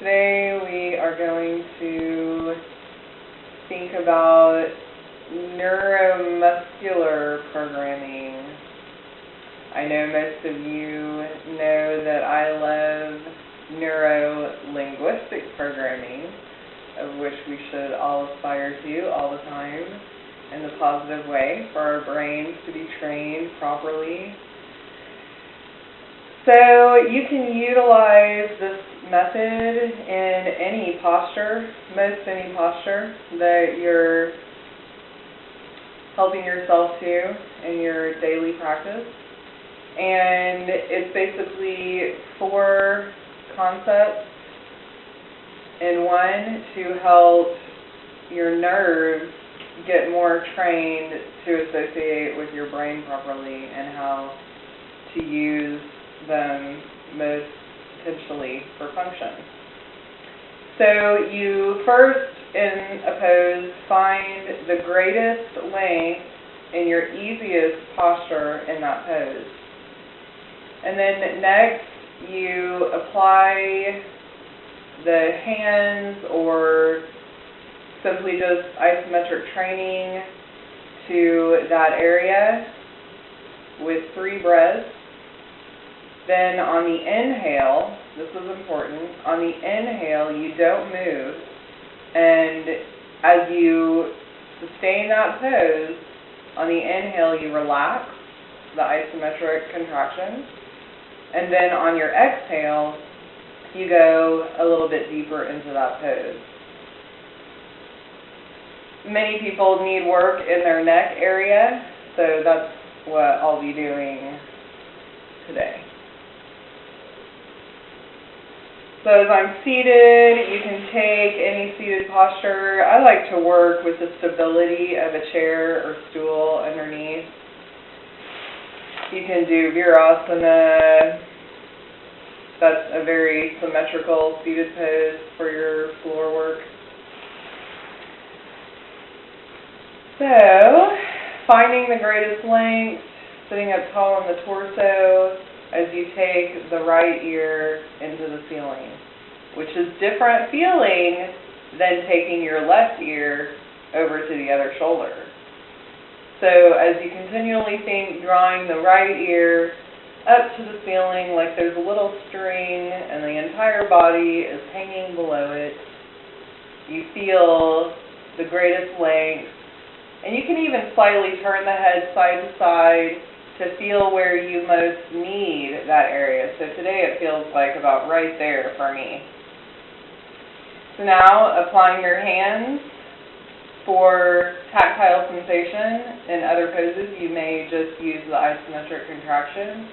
Today we are going to think about neuromuscular programming. I know most of you know that I love neuro-linguistic programming, of which we should all aspire to all the time in the positive way for our brains to be trained properly. So you can utilize this method in any posture, most any posture that you're helping yourself to in your daily practice. And it's basically 4 concepts in one to help your nerves get more trained to associate with your brain properly and how to use them most potentially for function. So you first, in a pose, find the greatest length in your easiest posture in that pose. And then next, you apply the hands or simply just isometric training to that area with 3 breaths. Then on the inhale, this is important, on the inhale you don't move, and as you sustain that pose, on the inhale you relax the isometric contraction, and then on your exhale you go a little bit deeper into that pose. Many people need work in their neck area, so that's what I'll be doing today. So as I'm seated, you can take any seated posture. I like to work with the stability of a chair or stool underneath. You can do Virasana. That's a very symmetrical seated pose for your floor work. So, finding the greatest length, sitting up tall on the torso, as you take the right ear into the ceiling, which is different feeling than taking your left ear over to the other shoulder. So as you continually think, drawing the right ear up to the ceiling like there's a little string and the entire body is hanging below it, you feel the greatest length. And you can even slightly turn the head side to side to feel where you most need that area. So today it feels like about right there for me. So now applying your hands for tactile sensation. In other poses you may just use the isometric contraction.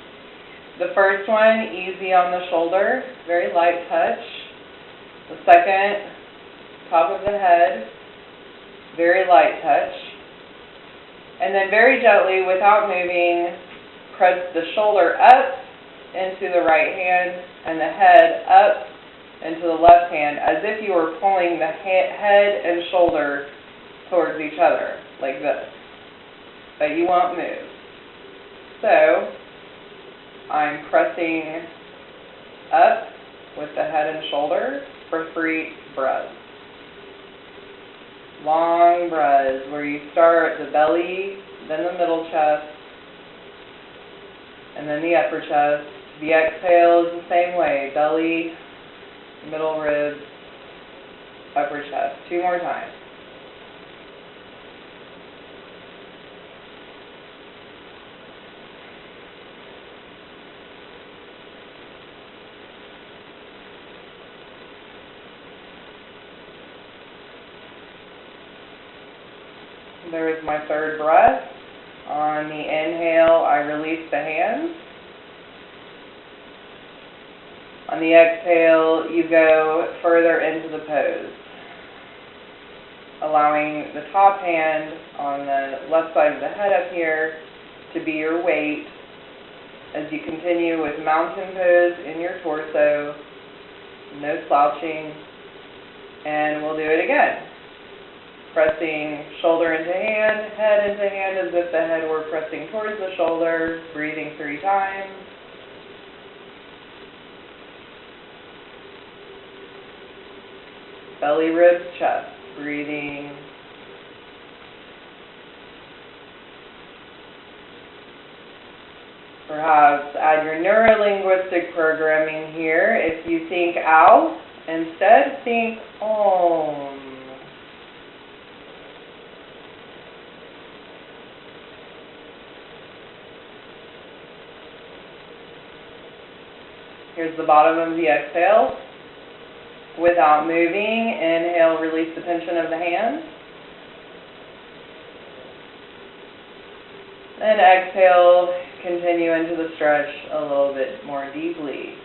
The first one, easy on the shoulder, very light touch. The second, top of the head, very light touch. And then very gently, without moving, press the shoulder up into the right hand and the head up into the left hand, as if you were pulling the head and shoulder towards each other, like this. But you won't move. So, I'm pressing up with the head and shoulder for 3 breaths. Long breaths where you start at the belly, then the middle chest, and then the upper chest. The exhale is the same way, belly, middle ribs, upper chest. 2 more times. There is my 3rd breath. On the inhale, I release the hands. On the exhale, you go further into the pose, allowing the top hand on the left side of the head up here to be your weight as you continue with mountain pose in your torso, no slouching, and we'll do it again. Pressing shoulder into hand, head into hand as if the head were pressing towards the shoulder, breathing 3 times. belly, ribs, chest. Breathing. Perhaps add your neuro-linguistic programming here. If you think ow, instead think om. Here's the bottom of the exhale. Without moving, inhale, release the tension of the hands. And exhale, continue into the stretch a little bit more deeply.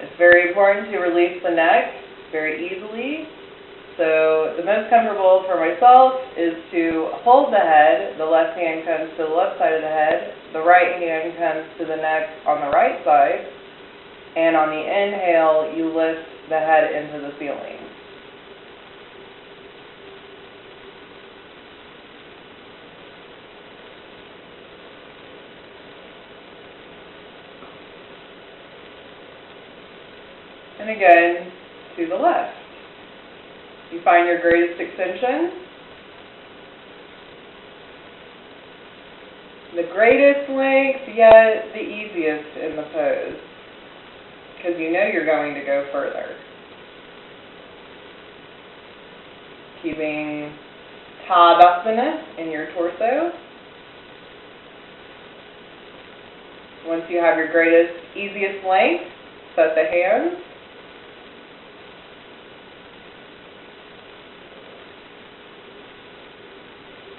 It's very important to release the neck very easily. So the most comfortable for myself is to hold the head. The left hand comes to the left side of the head. The right hand comes to the neck on the right side. And on the inhale, you lift the head into the ceiling. And again, to the left. You find your greatest extension. The greatest length, yet the easiest in the pose, because you know you're going to go further. Keeping Tadasana in your torso. Once you have your greatest, easiest length, set the hands.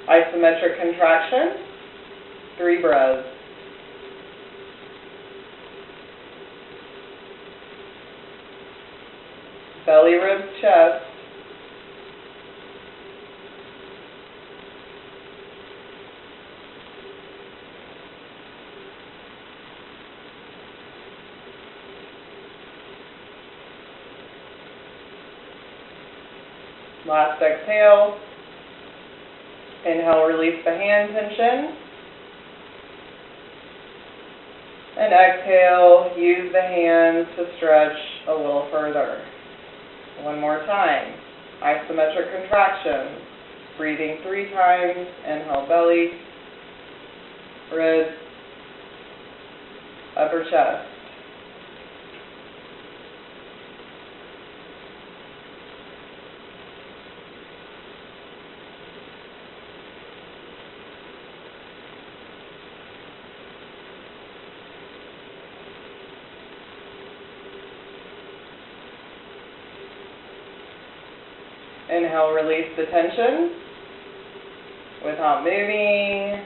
Isometric contraction, 3 breaths. Belly, ribs, chest. Last exhale. Inhale, release the hand tension. And exhale, use the hands to stretch a little further. One more time. Isometric contraction. Breathing 3 times. Inhale, belly, ribs, upper chest. Inhale, release the tension without moving.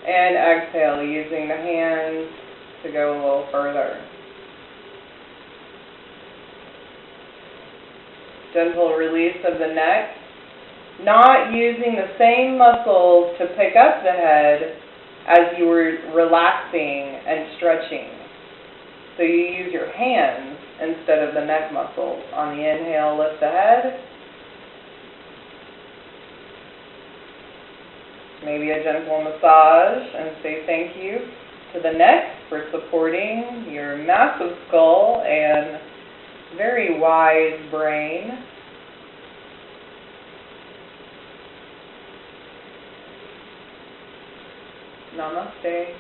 And exhale, using the hands to go a little further. Gentle release of the neck. Not using the same muscles to pick up the head as you were relaxing and stretching. So you use your hands instead of the neck muscles. On the inhale, lift the head. Maybe a gentle massage and say thank you to the neck for supporting your massive skull and very wise brain. Namaste.